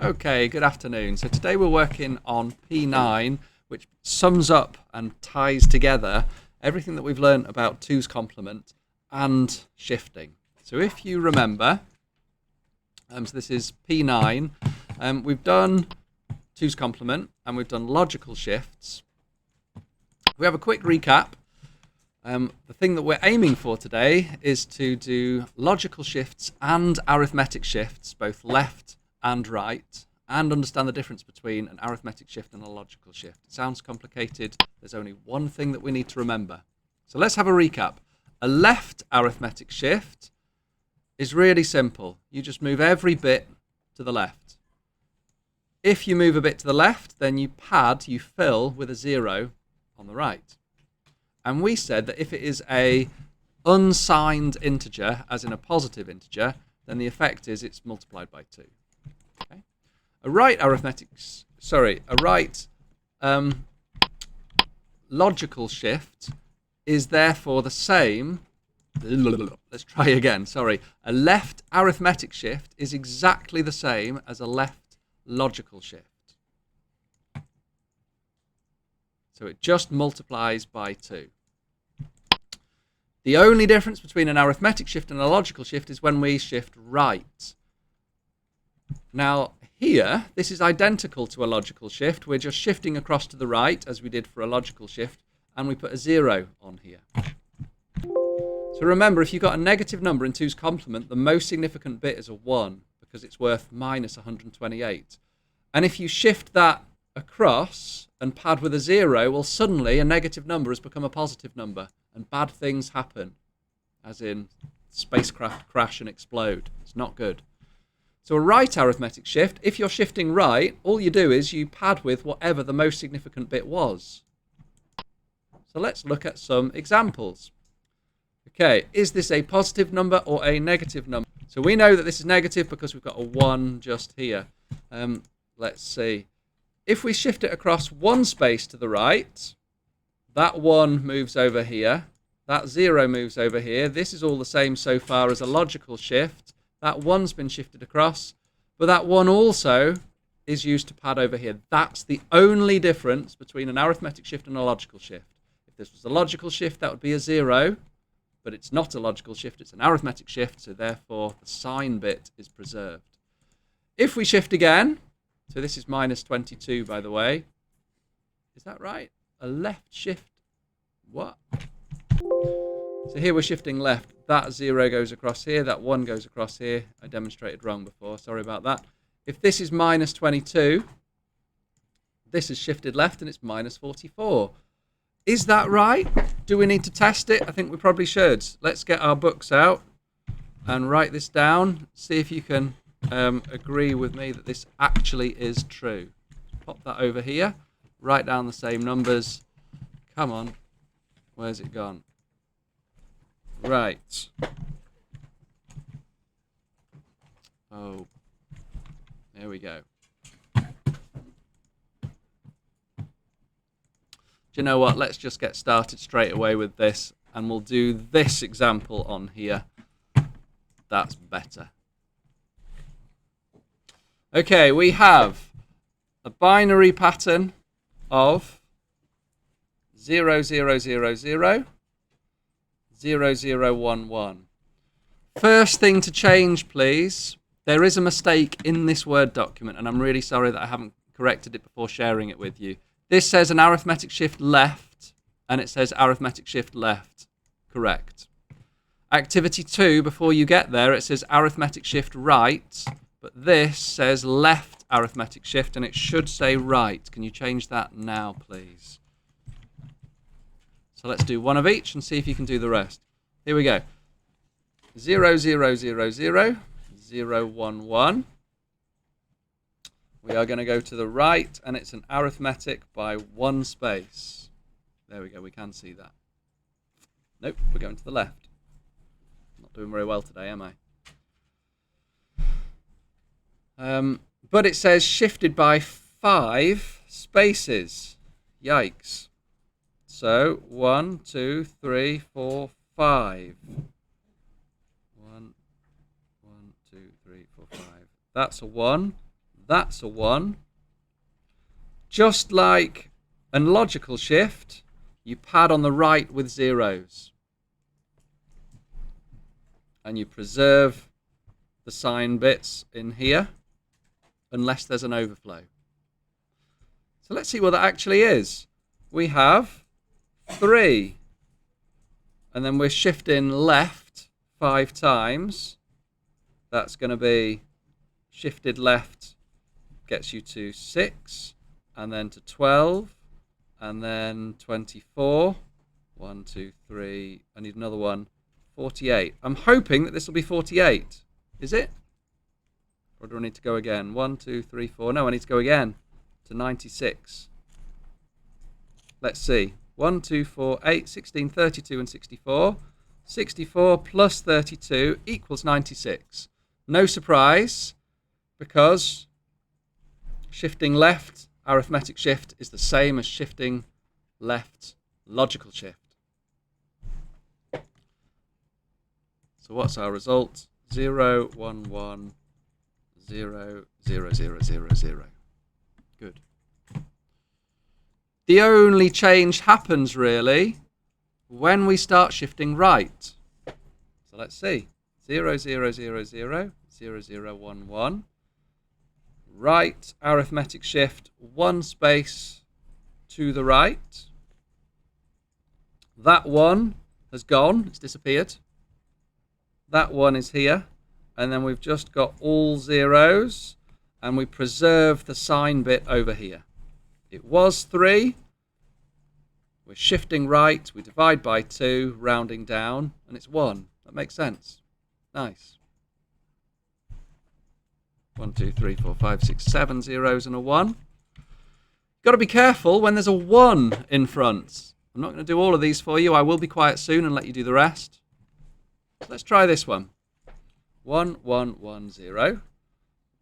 Okay, good afternoon. So today we're working on P9, which sums up and ties together everything that we've learned about 2's complement and shifting. So if you remember, so this is P9, we've done 2's complement and we've done logical shifts. We have a quick recap. The thing that we're aiming for today is to do logical shifts and arithmetic shifts, both left and right, and understand the difference between an arithmetic shift and a logical shift. It sounds complicated. There's only one thing that we need to remember. So let's have a recap. A left arithmetic shift is really simple. You just move every bit to the left. If you move a bit to the left, then you fill with a 0 on the right. And we said that if it is a unsigned integer, as in a positive integer, then the effect is it's multiplied by 2. Okay? A right logical shift is therefore the same. Let's try again. A left arithmetic shift is exactly the same as a left logical shift. So it just multiplies by 2. The only difference between an arithmetic shift and a logical shift is when we shift right. Now here, this is identical to a logical shift. We're just shifting across to the right as we did for a logical shift, and we put a 0 on here. So remember, if you've got a negative number in 2's complement, the most significant bit is a 1 because it's worth minus 128. And if you shift that across and pad with a 0, well, suddenly a negative number has become a positive number and bad things happen, as in spacecraft crash and explode. It's not good. So a right arithmetic shift, if you're shifting right, all you do is you pad with whatever the most significant bit was. So let's look at some examples. Okay, is this a positive number or a negative number? So we know that this is negative because we've got a 1 just here. Let's see. If we shift it across one space to the right, that 1 moves over here. That 0 moves over here. This is all the same so far as a logical shift. That 1's been shifted across, but that 1 also is used to pad over here. That's the only difference between an arithmetic shift and a logical shift. If this was a logical shift, that would be a 0, but it's not a logical shift, it's an arithmetic shift, so therefore the sign bit is preserved. If we shift again, so this is minus 22, by the way. Is that right? A left shift. What? So here we're shifting left. That 0 goes across here. That 1 goes across here. I demonstrated wrong before. Sorry about that. If this is minus 22, this is shifted left and it's minus 44. Is that right? Do we need to test it? I think we probably should. Let's get our books out and write this down. See if you can agree with me that this actually is true. Pop that over here. Write down the same numbers. Come on. Where's it gone? Right. Oh. There we go. Do you know what? Let's just get started straight away with this, and we'll do this example on here. That's better. Okay, we have a binary pattern of 0, 0, 0, 0, 0, 0, 1, 1. First thing to change, please. There is a mistake in this Word document, and I'm really sorry that I haven't corrected it before sharing it with you. This says an arithmetic shift left, and it says arithmetic shift left. Correct. Activity 2, before you get there, it says arithmetic shift right, but this says left arithmetic shift, and it should say right. Can you change that now, please? So let's do one of each and see if you can do the rest. Here we go. 0, 0, 0, 0, 0, 1, 1. We are going to go to the right, and it's an arithmetic by one space. There we go, we can see that. Nope, we're going to the left. Not doing very well today, am I? But it says shifted by 5 spaces. Yikes. So 1, 2, 3, 4, 5. 1, 2, 3, 4, 5. That's a 1. That's a 1. Just like a logical shift, you pad on the right with zeros. And you preserve the sign bits in here, unless there's an overflow. So let's see what that actually is. We have 3. And then we're shifting left 5 times. That's going to be shifted left gets you to 6, and then to 12, and then 24. 1, 2, 3. I need another one. 48. I'm hoping that this will be 48. Is it? Or do I need to go again? 1, 2, 3, 4. No, I need to go again to 96. Let's see. 1, 2, 4, 8, 16, 32, and 64. 64 plus 32 equals 96. No surprise, because shifting left, arithmetic shift, is the same as shifting left, logical shift. So what's our result? 0, 1, 1, 0, 0, 0, 0, 0. Good. The only change happens, really, when we start shifting right. So let's see. 0, 0, 0, 0, 0, 0, 1, 1. Right, arithmetic shift, 1 space to the right. That 1 has gone. It's disappeared. That 1 is here. And then we've just got all zeros. And we preserve the sign bit over here. It was 3. We're shifting right. We divide by 2, rounding down. And it's 1. That makes sense. Nice. 1, 2, 3, 4, 5, 6, 7 zeros and a 1. Got to be careful when there's a 1 in front. I'm not going to do all of these for you. I will be quiet soon and let you do the rest. Let's try this one. 1, 1, 1, 0.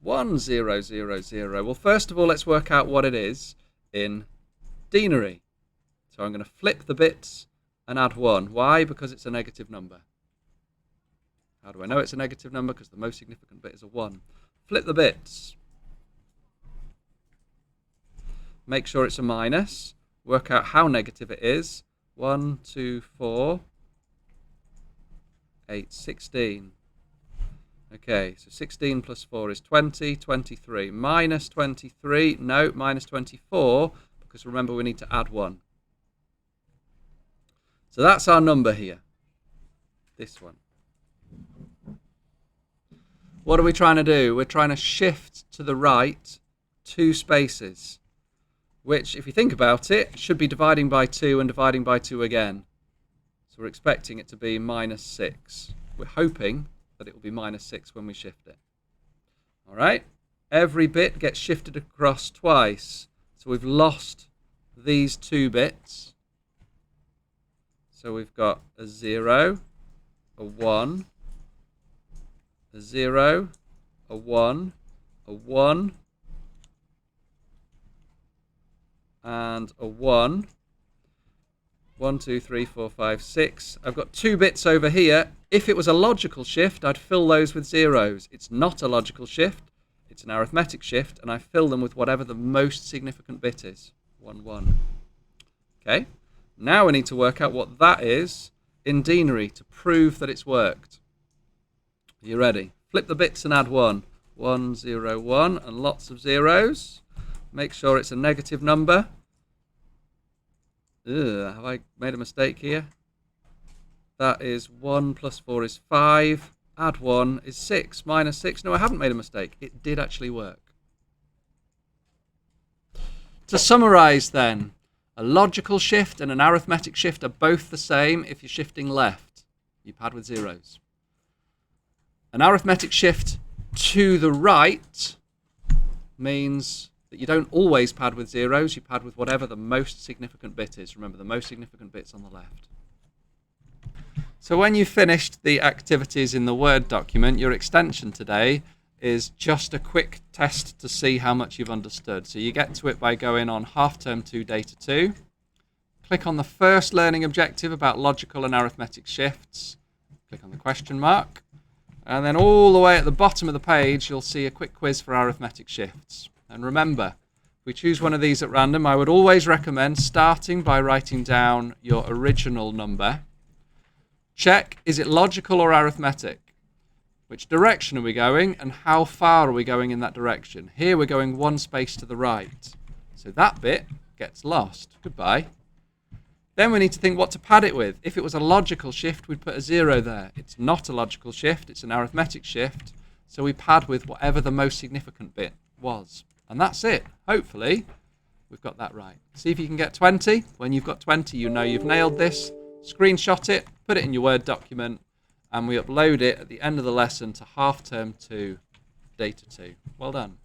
1, 0, 0, 0. Well, first of all, let's work out what it is in denary. So I'm going to flip the bits and add 1. Why? Because it's a negative number. How do I know it's a negative number? Because the most significant bit is a 1. Flip the bits. Make sure it's a minus. Work out how negative it is. 1, 2, 4, 8, 16. Okay, so 16 plus 4 is 20, 23. Minus 23, no, minus 24, because remember we need to add 1. So that's our number here. This one. What are we trying to do? We're trying to shift to the right 2 spaces, which, if you think about it, should be dividing by 2 and dividing by 2 again. So we're expecting it to be minus 6. We're hoping that it will be minus 6 when we shift it. All right? Every bit gets shifted across twice. So we've lost these 2 bits. So we've got a 0, a 1, a 0, a 1, a 1, and a 1. 1, 2, 3, 4, 5, 6. I've got 2 bits over here. If it was a logical shift, I'd fill those with zeros. It's not a logical shift. It's an arithmetic shift, and I fill them with whatever the most significant bit is. 1, 1. Okay? Now we need to work out what that is in denary to prove that it's worked. Are you ready? Flip the bits and add 1. 1, 0, 1, and lots of zeros. Make sure it's a negative number. Have I made a mistake here? That is 1 plus 4 is 5. Add 1 is 6. Minus 6. No, I haven't made a mistake. It did actually work. To summarize then, a logical shift and an arithmetic shift are both the same if you're shifting left. You pad with zeros. An arithmetic shift to the right means that you don't always pad with zeros. You pad with whatever the most significant bit is. Remember, the most significant bit's on the left. So when you've finished the activities in the Word document, your extension today is just a quick test to see how much you've understood. So you get to it by going on Half Term 2 Data 2. Click on the first learning objective about logical and arithmetic shifts. Click on the question mark. And then all the way at the bottom of the page, you'll see a quick quiz for arithmetic shifts. And remember, if we choose one of these at random, I would always recommend starting by writing down your original number. Check, is it logical or arithmetic? Which direction are we going, and how far are we going in that direction? Here we're going one space to the right. So that bit gets lost. Goodbye. Then we need to think what to pad it with. If it was a logical shift, we'd put a 0 there. It's not a logical shift, it's an arithmetic shift. So we pad with whatever the most significant bit was. And that's it. Hopefully, we've got that right. See if you can get 20. When you've got 20, you know you've nailed this. Screenshot it, put it in your Word document, and we upload it at the end of the lesson to Half Term 2, Data 2. Well done.